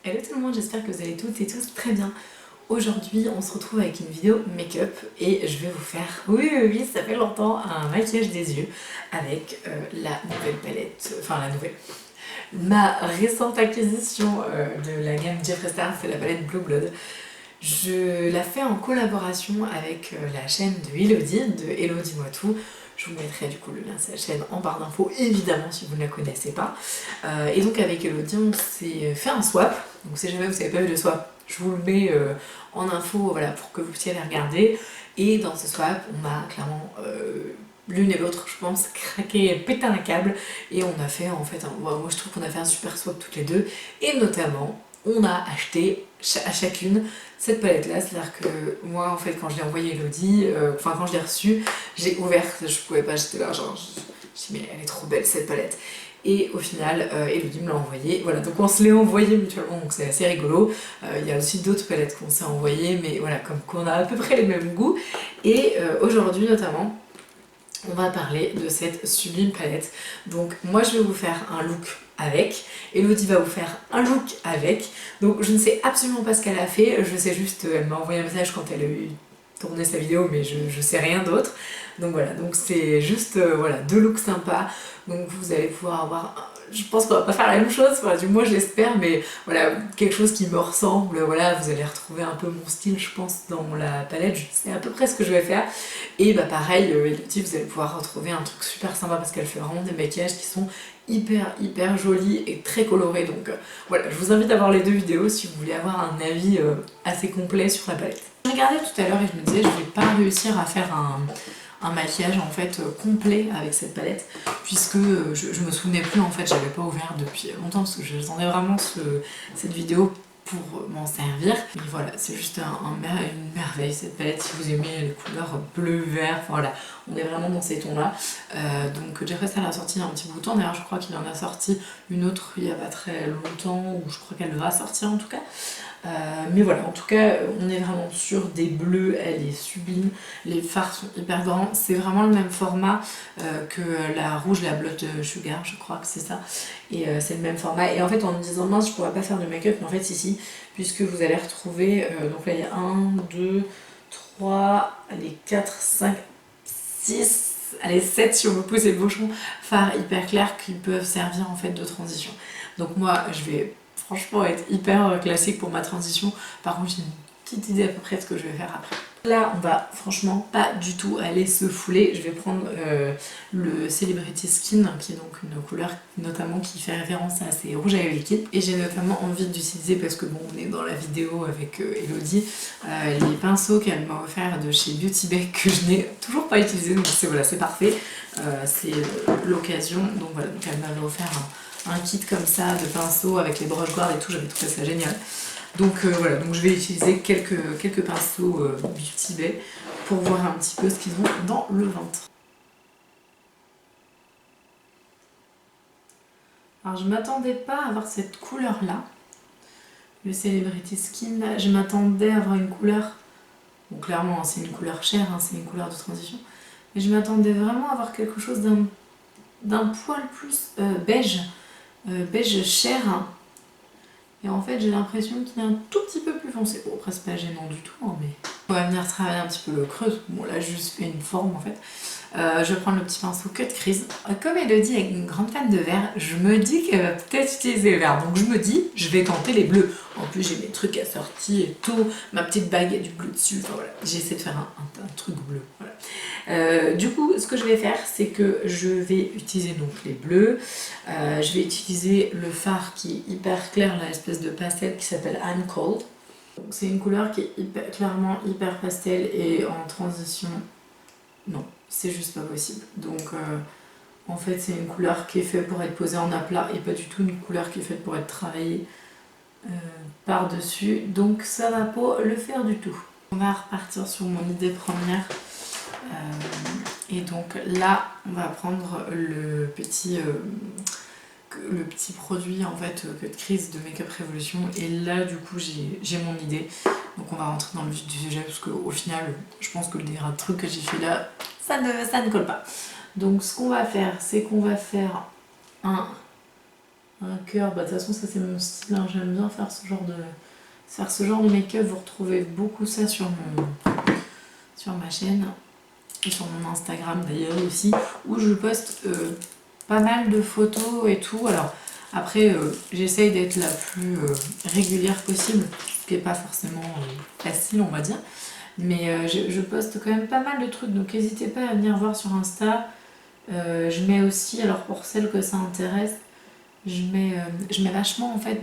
Hello tout le monde, j'espère que vous allez toutes et tous très bien. Aujourd'hui on se retrouve avec une vidéo make-up et je vais vous faire, oui, ça fait longtemps, un maquillage des yeux avec la nouvelle palette, ma récente acquisition de la gamme Jeffree Star, c'est la palette Blue Blood. Je la fais en collaboration avec la chaîne de Elodie, de Hello Dis-moi tout. Je vous mettrai du coup le lien de sa chaîne en barre d'infos, évidemment, si vous ne la connaissez pas. Et donc avec Elodie, on s'est fait un swap. Donc si jamais vous n'avez pas vu le swap, je vous le mets en info, voilà, pour que vous puissiez aller regarder. Et dans ce swap, on a clairement l'une et l'autre, je pense, craqué, pété un câble. Et on a fait en fait, moi je trouve qu'on a fait un super swap toutes les deux. Et notamment, on a acheté à chacune cette palette là, c'est à dire que moi en fait quand je l'ai envoyé à Elodie, quand je l'ai reçue, j'ai ouvert, je pouvais pas, j'étais là genre, je me suis dit mais elle est trop belle cette palette. Et au final, Elodie me l'a envoyée, voilà, donc on se l'est envoyé mutuellement, donc c'est assez rigolo. Il y a aussi d'autres palettes qu'on s'est envoyées, mais voilà, comme qu'on a à peu près les mêmes goûts. Et aujourd'hui notamment, on va parler de cette sublime palette. Donc moi je vais vous faire un look avec, Elodie va vous faire un look avec, donc je ne sais absolument pas ce qu'elle a fait, je sais juste, elle m'a envoyé un message quand elle a eu tourné sa vidéo, mais je sais rien d'autre. Donc voilà, donc c'est juste voilà, deux looks sympas, donc vous allez pouvoir avoir, je pense qu'on va pas faire la même chose, enfin, du moins j'espère, mais voilà, quelque chose qui me ressemble, voilà, vous allez retrouver un peu mon style je pense dans la palette, je sais à peu près ce que je vais faire. Et bah pareil, Elodie, vous allez pouvoir retrouver un truc super sympa parce qu'elle fait vraiment des maquillages qui sont hyper jolis et très colorés, donc voilà, je vous invite à voir les deux vidéos si vous voulez avoir un avis assez complet sur la palette. Je regardais tout à l'heure et je me disais je vais pas réussir à faire un maquillage en fait complet avec cette palette puisque je me souvenais plus en fait, j'avais pas ouvert depuis longtemps parce que j'attendais vraiment cette vidéo pour m'en servir. Mais voilà, c'est juste une merveille cette palette si vous aimez les couleurs bleu, vert, enfin, voilà, on est vraiment dans ces tons là. Donc Jeffree Star a sorti un petit bout de temps, d'ailleurs je crois qu'il en a sorti une autre il y a pas très longtemps, ou je crois qu'elle va sortir en tout cas. Mais voilà, en tout cas, on est vraiment sur des bleus, elle est sublime, les fards sont hyper grands, c'est vraiment le même format que la rouge, la Blood Sugar, je crois que c'est ça, et c'est le même format. Et en fait, en me disant mince, je pourrais pas faire de make-up, mais en fait, si, puisque vous allez retrouver, donc là il y a 1, 2, 3, allez, 4, 5, 6, allez, 7 si on me pousse les bouchons, fards hyper clairs qui peuvent servir en fait de transition. Donc moi, je vais franchement être hyper classique pour ma transition. Par contre j'ai une petite idée à peu près de ce que je vais faire après. Là on va franchement pas du tout aller se fouler. Je vais prendre le Celebrity Skin qui est donc une couleur notamment qui fait référence à ces rouges à lèvres liquides. Et j'ai notamment envie d'utiliser, parce que bon on est dans la vidéo avec Elodie, les pinceaux qu'elle m'a offert de chez Beauty Bay que je n'ai toujours pas utilisé, donc c'est voilà, c'est parfait. C'est l'occasion, donc voilà, donc elle m'avait offert un kit comme ça de pinceaux avec les broches guard et tout, j'avais trouvé ça génial. Donc voilà, donc je vais utiliser quelques pinceaux Beauty Bay pour voir un petit peu ce qu'ils ont dans le ventre. Alors je m'attendais pas à avoir cette couleur là, le Celebrity Skin là, je m'attendais à avoir une couleur, bon clairement c'est une couleur chère, hein, c'est une couleur de transition, mais je m'attendais vraiment à avoir quelque chose d'un poil plus beige. Beige chair, hein. Et en fait j'ai l'impression qu'il est un tout petit peu plus foncé. Bon après c'est pas gênant du tout, hein, mais on va venir travailler un petit peu le creux. Bon là je juste fait une forme en fait. Je vais prendre le petit pinceau Cut Crease. Comme Elodie est une grande fan de vert, je me dis qu'elle va peut-être utiliser le vert. Donc je me dis, je vais tenter les bleus. En plus j'ai mes trucs assortis et tout, ma petite bague, il y a du bleu dessus. Enfin voilà, j'ai essayé de faire un truc bleu. Voilà. Du coup, ce que je vais faire, c'est que je vais utiliser donc les bleus. Je vais utiliser le fard qui est hyper clair, là, l'espèce de pastel qui s'appelle I'm Cold. C'est une couleur qui est clairement hyper pastel et en transition, non, c'est juste pas possible. Donc en fait c'est une couleur qui est faite pour être posée en aplat et pas du tout une couleur qui est faite pour être travaillée par-dessus. Donc ça va pas le faire du tout. On va repartir sur mon idée première. Et donc là on va prendre le petit produit en fait Cut Crease de Make Up Revolution, et là du coup j'ai mon idée, donc on va rentrer dans le vif du sujet parce qu'au final je pense que le truc que j'ai fait là ça ne colle pas. Donc ce qu'on va faire, c'est qu'on va faire un un cœur. Bah de toute façon ça c'est mon style, hein. J'aime bien faire ce genre de make-up. Vous retrouvez beaucoup ça sur ma chaîne et sur mon Instagram d'ailleurs aussi, où je poste pas mal de photos et tout. Alors après j'essaye d'être la plus régulière possible, ce qui n'est pas forcément facile on va dire, mais je poste quand même pas mal de trucs, donc n'hésitez pas à venir voir sur Insta. Je mets aussi, alors pour celles que ça intéresse, je mets vachement en fait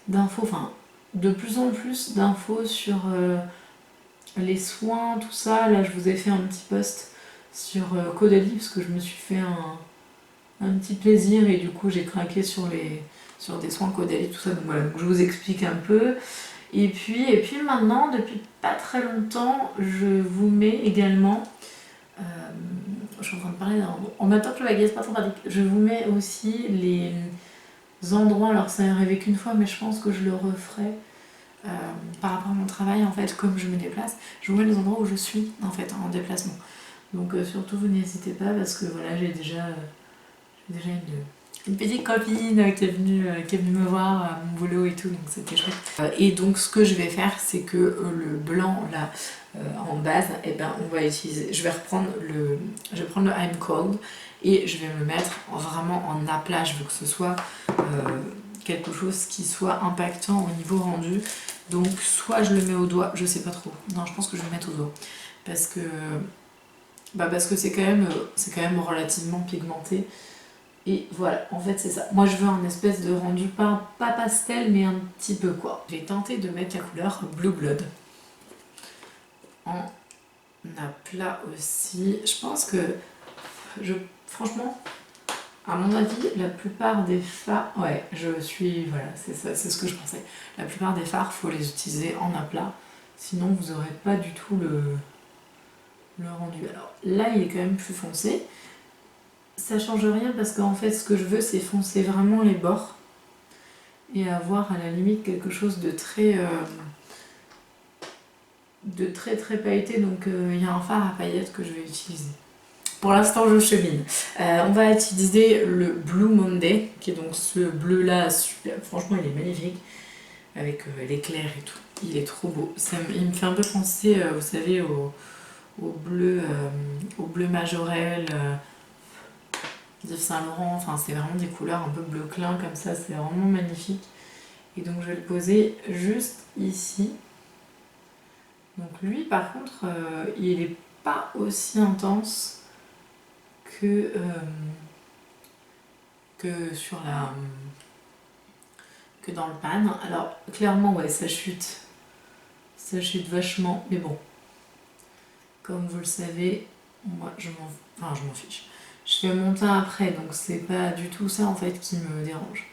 d'infos, enfin de plus en plus d'infos sur les soins, tout ça. Là je vous ai fait un petit post sur Caudalie parce que je me suis fait un petit plaisir et du coup j'ai craqué sur des soins Caudalie, tout ça. Donc voilà, donc je vous explique un peu. Et puis maintenant, depuis pas très longtemps, je vous mets également, je suis en train de parler en même temps que le bagage, pas trop pratique, je vous mets aussi les endroits, alors ça m'est arrivé qu'une fois mais je pense que je le referai par rapport à mon travail en fait, comme je me déplace, je vous mets les endroits où je suis en fait en déplacement. Donc surtout vous n'hésitez pas parce que voilà, j'ai déjà une petite copine qui est venue me voir à mon boulot et tout, donc c'était chouette. Et donc ce que je vais faire, c'est que le blanc là en base, et ben on va utiliser, je vais prendre le I'm Cold et je vais me mettre vraiment en aplat. Je veux que ce soit quelque chose qui soit impactant au niveau rendu. Donc soit je le mets au doigt, je sais pas trop. Non, je pense que je vais le mettre au doigt parce que c'est quand même relativement pigmenté. Et voilà, en fait c'est ça. Moi je veux un espèce de rendu pas pastel mais un petit peu quoi. J'ai tenté de mettre la couleur Blue Blood en aplat aussi. Je pense que, franchement, à mon avis, la plupart des fards... Ouais, voilà, c'est ça, c'est ce que je pensais. La plupart des fards, faut les utiliser en aplat. Sinon vous n'aurez pas du tout le rendu. Alors là il est quand même plus foncé. Ça change rien parce qu'en fait ce que je veux c'est foncer vraiment les bords et avoir à la limite quelque chose de très très pailleté. Donc il y a un fard à paillettes que je vais utiliser. Pour l'instant je chemine. On va utiliser le Blue Monday qui est donc ce bleu là super, franchement il est magnifique avec l'éclair et tout. Il est trop beau. Il me fait un peu penser vous savez au bleu Majorel. Yves Saint Laurent, enfin c'est vraiment des couleurs un peu bleu clin comme ça, c'est vraiment magnifique. Et donc je vais le poser juste ici. Donc lui par contre il n'est pas aussi intense que dans le pan. Alors clairement ouais ça chute vachement, mais bon, comme vous le savez, moi je m'en fiche. Je fais mon teint après, donc c'est pas du tout ça en fait qui me dérange.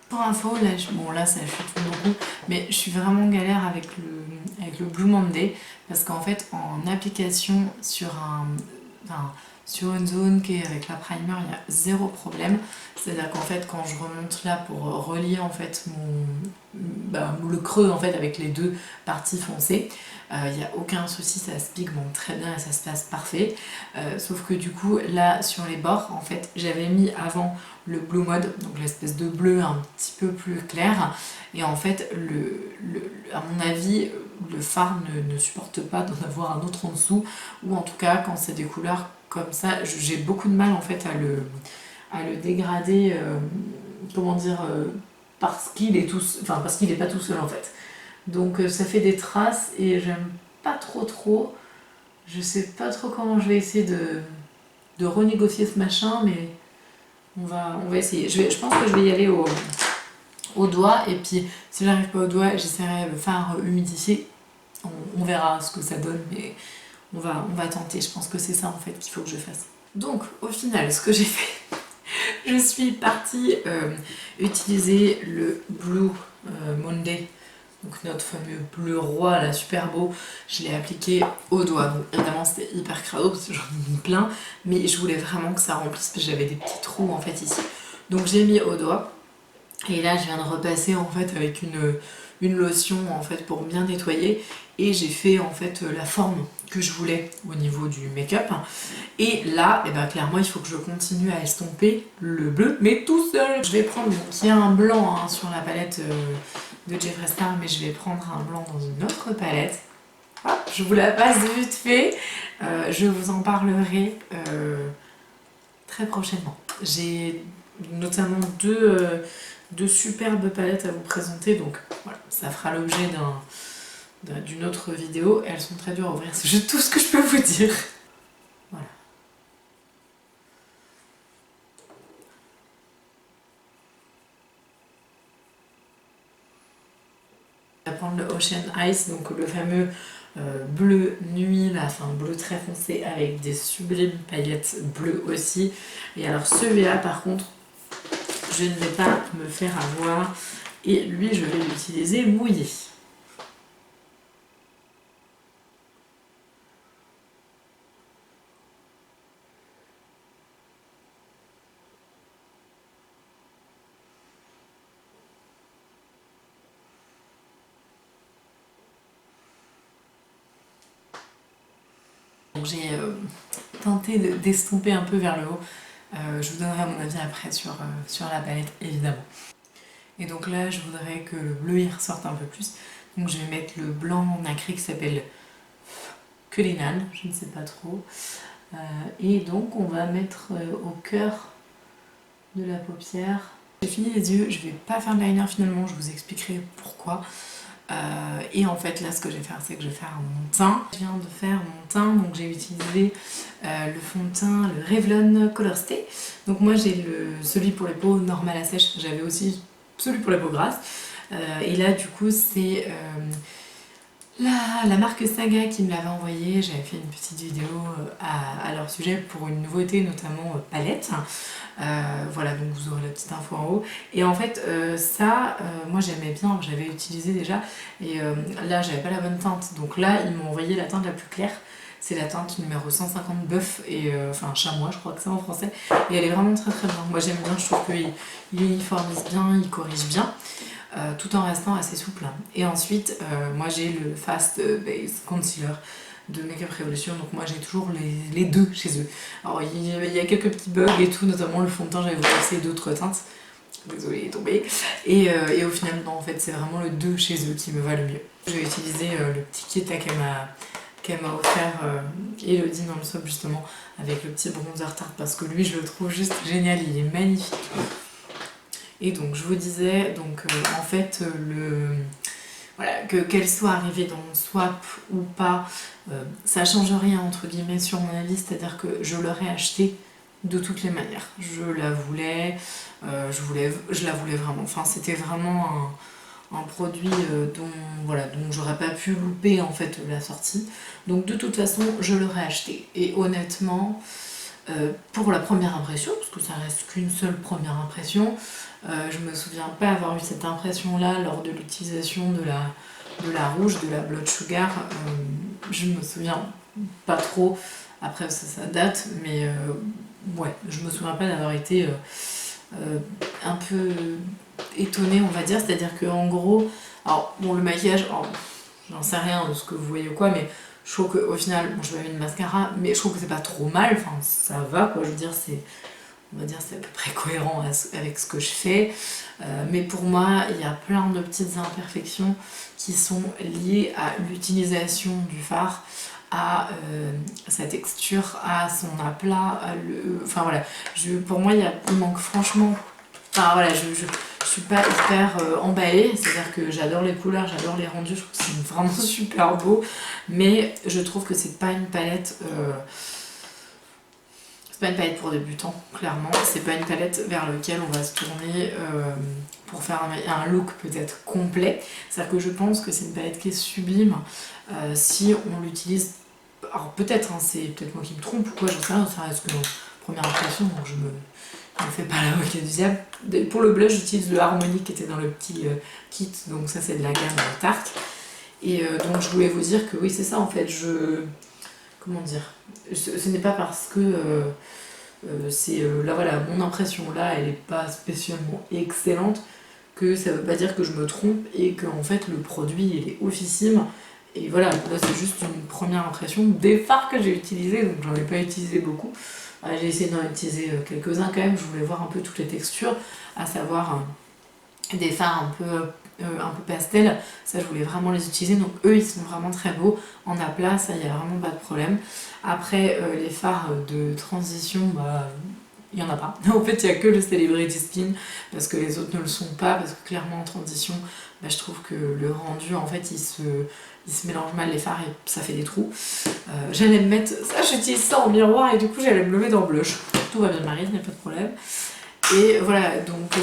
Pour info, là ça chute beaucoup, mais je suis vraiment galère avec le Blue Monday parce qu'en fait en application sur une zone qui est avec la primer, il y a zéro problème. C'est-à-dire qu'en fait quand je remonte là pour relier en fait le creux en fait avec les deux parties foncées, il n'y a aucun souci, ça se pigmente très bien et ça se passe parfait. Sauf que du coup là sur les bords en fait j'avais mis avant le Blue Mode, donc l'espèce de bleu un petit peu plus clair, et en fait à mon avis le fard ne supporte pas d'en avoir un autre en dessous, ou en tout cas quand c'est des couleurs comme ça j'ai beaucoup de mal en fait à le dégrader, comment dire, parce qu'il est pas tout seul en fait. Donc ça fait des traces et j'aime pas trop. Je sais pas trop comment je vais essayer de renégocier ce machin, mais on va essayer. Je pense que je vais y aller au doigt, et puis si j'arrive pas au doigt, j'essaierai le fard humidifié. On verra ce que ça donne, mais on va tenter. Je pense que c'est ça en fait qu'il faut que je fasse. Donc au final, ce que j'ai fait, je suis partie utiliser le Blue Monday, donc notre fameux bleu roi là super beau. Je l'ai appliqué au doigt, donc évidemment c'était hyper crado parce que j'en ai mis plein, mais je voulais vraiment que ça remplisse parce que j'avais des petits trous en fait ici, donc j'ai mis au doigt. Et là je viens de repasser en fait avec une lotion en fait pour bien nettoyer, et j'ai fait en fait la forme que je voulais au niveau du make-up. Et là, et ben, clairement, il faut que je continue à estomper le bleu, mais tout seul. Je vais prendre, donc il y a un blanc hein, sur la palette de Jeffree Star, mais je vais prendre un blanc dans une autre palette. Hop, je vous la passe vite fait. Je vous en parlerai très prochainement. J'ai notamment deux superbes palettes à vous présenter, donc voilà, ça fera l'objet d'une autre vidéo. Elles sont très dures à ouvrir, c'est juste tout ce que je peux vous dire. Voilà. On va prendre le Ocean Ice, donc le fameux bleu nuit, là, enfin bleu très foncé avec des sublimes paillettes bleues aussi. Et alors celui-là par contre, je ne vais pas me faire avoir, et lui je vais l'utiliser mouillé. Donc j'ai tenté d'estomper un peu vers le haut. Je vous donnerai mon avis après sur la palette évidemment. Et donc là je voudrais que le bleu y ressorte un peu plus. Donc je vais mettre le blanc nacré qui s'appelle Cullinan, je ne sais pas trop. Et donc on va mettre au cœur de la paupière. J'ai fini les yeux, je vais pas faire de liner finalement, je vous expliquerai pourquoi. Et en fait là ce que je vais faire, c'est que je vais faire mon teint. Je viens de faire mon teint, donc j'ai utilisé le fond de teint, le Revlon Color Stay. Donc moi j'ai celui pour les peaux normales à sèche, j'avais aussi celui pour les peaux grasses. Et là du coup c'est la marque Saga qui me l'avait envoyé. J'avais fait une petite vidéo à leur sujet pour une nouveauté, notamment palette. Voilà, donc vous aurez la petite info en haut. Et en fait, moi j'aimais bien, j'avais utilisé déjà. Et là, j'avais pas la bonne teinte. Donc là, ils m'ont envoyé la teinte la plus claire. C'est la teinte numéro 150 bœuf, et enfin chamois, je crois que c'est en français. Et elle est vraiment très très bien. Moi j'aime bien, je trouve qu'il uniformise bien, il corrige bien. Tout en restant assez souple. Et ensuite, moi j'ai le Fast Base Concealer de Makeup Revolution, donc moi j'ai toujours les deux chez eux. Alors il y a quelques petits bugs et tout, notamment le fond de teint, j'avais voulu essayer d'autres teintes. Désolée, il est tombé. Et au final, non, en fait, c'est vraiment le 2 chez eux qui me va le mieux. Je vais utiliser le petit kit qu'elle m'a offert Elodie dans le swap justement, avec le petit bronzer Tarte, parce que lui je le trouve juste génial, il est magnifique. Et donc je vous disais, donc en fait voilà, qu'elle soit arrivée dans mon swap ou pas, ça change rien entre guillemets sur mon avis, c'est-à-dire que je l'aurais acheté de toutes les manières. Je la voulais, je la voulais vraiment. Enfin c'était vraiment un produit dont j'aurais pas pu louper en fait la sortie. Donc de toute façon je l'aurais acheté. Et honnêtement, pour la première impression, parce que ça reste qu'une seule première impression, je me souviens pas avoir eu cette impression là lors de l'utilisation de la rouge, de la Blood Sugar. Je me souviens pas trop, après ça date, mais ouais, je me souviens pas d'avoir été un peu étonnée, on va dire. C'est-à-dire que en gros, alors bon, le maquillage, j'en sais rien de ce que vous voyez ou quoi, mais je trouve qu'au final, bon, je vais mettre une mascara, mais je trouve que c'est pas trop mal, enfin ça va quoi, je veux dire, on va dire c'est à peu près cohérent avec ce que je fais, mais pour moi il y a plein de petites imperfections qui sont liées à l'utilisation du fard, à sa texture, à son aplat, enfin voilà, pour moi il manque franchement, enfin voilà, je suis pas hyper emballée, c'est-à-dire que j'adore les couleurs, j'adore les rendus, je trouve que c'est vraiment super beau, mais je trouve que c'est pas une palette pour débutants, clairement. C'est pas une palette vers laquelle on va se tourner pour faire un look peut-être complet. C'est-à-dire que je pense que c'est une palette qui est sublime si on l'utilise. Alors peut-être, hein, c'est peut-être moi qui me trompe ou quoi, j'en sais rien, ça reste que première impression, donc je me fais pas l'avocat du diable. Pour le blush, j'utilise le Harmony qui était dans le petit kit, donc ça c'est de la gamme Tarte. Et donc je voulais vous dire que oui, c'est ça en fait, comment dire, ce n'est pas parce que là voilà, mon impression là elle est pas spécialement excellente que ça veut pas dire que je me trompe et que en fait le produit il est oufissime. Et voilà, là c'est juste une première impression des fards que j'ai utilisés, donc j'en ai pas utilisé beaucoup. J'ai essayé d'en utiliser quelques-uns quand même, je voulais voir un peu toutes les textures, à savoir des fards un peu pastel, ça je voulais vraiment les utiliser, donc eux ils sont vraiment très beaux, en aplat ça il y a vraiment pas de problème. Après les fards de transition, bah il n'y en a pas. En fait, il n'y a que le Celebrity Skin parce que les autres ne le sont pas, parce que clairement en transition, bah, je trouve que le rendu, en fait, il se mélange mal les fards et ça fait des trous. J'allais me mettre ça, j'utilise ça en miroir et du coup, j'allais me le mettre en blush. Tout va bien, Marie, il n'y a pas de problème. Et voilà, donc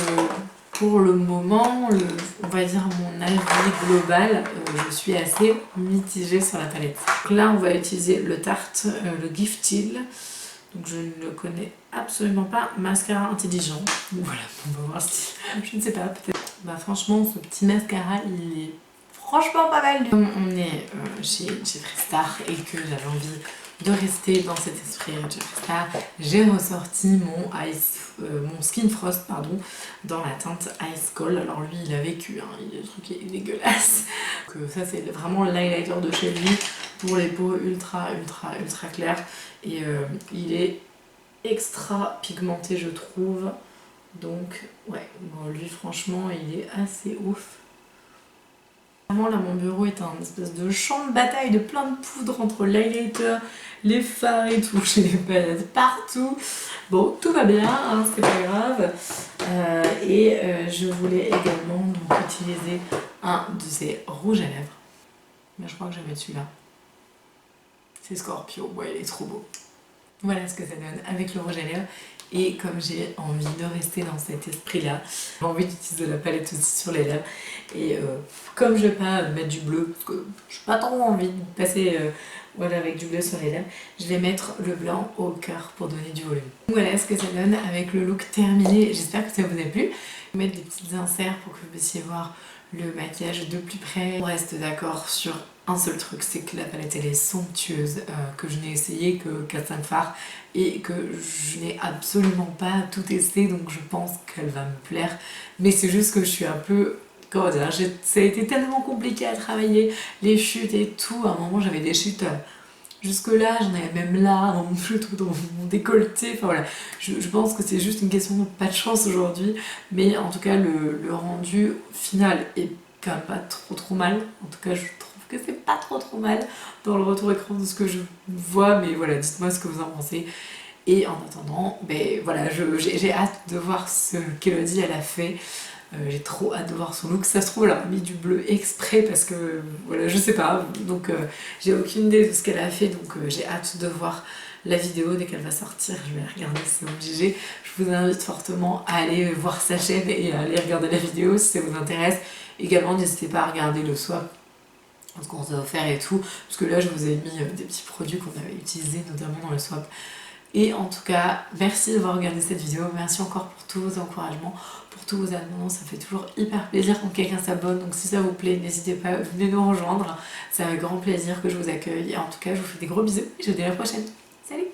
pour le moment, on va dire mon avis global, je suis assez mitigée sur la palette. Donc là, on va utiliser le Tarte, le Giftil. Donc je ne le connais absolument pas. Mascara intelligent. Donc voilà, on va voir si... Je ne sais pas, peut-être... Bah franchement, ce petit mascara, il est franchement pas mal. Comme on est chez Freestar et que j'avais envie de rester dans cet esprit Jeffree Star, j'ai ressorti mon Skin Frost pardon, dans la teinte Ice Cold. Alors lui, il a vécu, hein, le truc est dégueulasse. Donc, ça, c'est vraiment l'highlighter de chez lui pour les peaux ultra claires. Et il est extra pigmenté je trouve, donc ouais, bon, lui franchement il est assez ouf. Vraiment là mon bureau est un espèce de champ de bataille de plein de poudre entre l'highlighter, les fards et tout, j'ai des palettes partout. Bon, tout va bien, hein, c'est pas grave. Je voulais également donc utiliser un de ces rouges à lèvres, mais je crois que je vais mettre celui-là. C'est Scorpio, ouais il est trop beau. Voilà ce que ça donne avec le rouge à lèvres. Et comme j'ai envie de rester dans cet esprit-là, j'ai envie d'utiliser la palette aussi sur les lèvres. Et comme je vais pas mettre du bleu, parce que je n'ai pas trop envie de passer voilà, avec du bleu sur les lèvres, je vais mettre le blanc au cœur pour donner du volume. Voilà ce que ça donne avec le look terminé. J'espère que ça vous a plu. Je vais mettre des petites inserts pour que vous puissiez voir le maquillage de plus près. On reste d'accord sur un seul truc, c'est que la palette elle est somptueuse, que je n'ai essayé que 4-5 fards et que je n'ai absolument pas tout testé, donc je pense qu'elle va me plaire. Mais c'est juste que je suis un peu... Comment dire, ça a été tellement compliqué à travailler, les chutes et tout. À un moment j'avais des chutes jusque là, j'en avais même là, dans mon décolleté, enfin voilà. Je pense que c'est juste une question de pas de chance aujourd'hui, mais en tout cas le rendu final est quand même pas trop mal. En tout cas je trouve que c'est pas trop mal dans le retour écran de ce que je vois, mais voilà, dites-moi ce que vous en pensez. Et en attendant, ben voilà, j'ai hâte de voir ce qu'Elodie elle a fait. J'ai trop hâte de voir son look. Ça se trouve, elle a mis du bleu exprès parce que, voilà, je sais pas. Donc, j'ai aucune idée de ce qu'elle a fait. Donc, j'ai hâte de voir la vidéo dès qu'elle va sortir. Je vais la regarder, c'est obligé. Je vous invite fortement à aller voir sa chaîne et à aller regarder la vidéo si ça vous intéresse. Également, n'hésitez pas à regarder le swap qu'on vous a offert et tout. Parce que là, je vous ai mis des petits produits qu'on avait utilisés, notamment dans le swap. Et en tout cas, merci d'avoir regardé cette vidéo, merci encore pour tous vos encouragements, pour tous vos abonnements, ça fait toujours hyper plaisir quand quelqu'un s'abonne, donc si ça vous plaît, n'hésitez pas, venez nous rejoindre, c'est avec grand plaisir que je vous accueille, et en tout cas, je vous fais des gros bisous, et je vous dis à la prochaine, salut!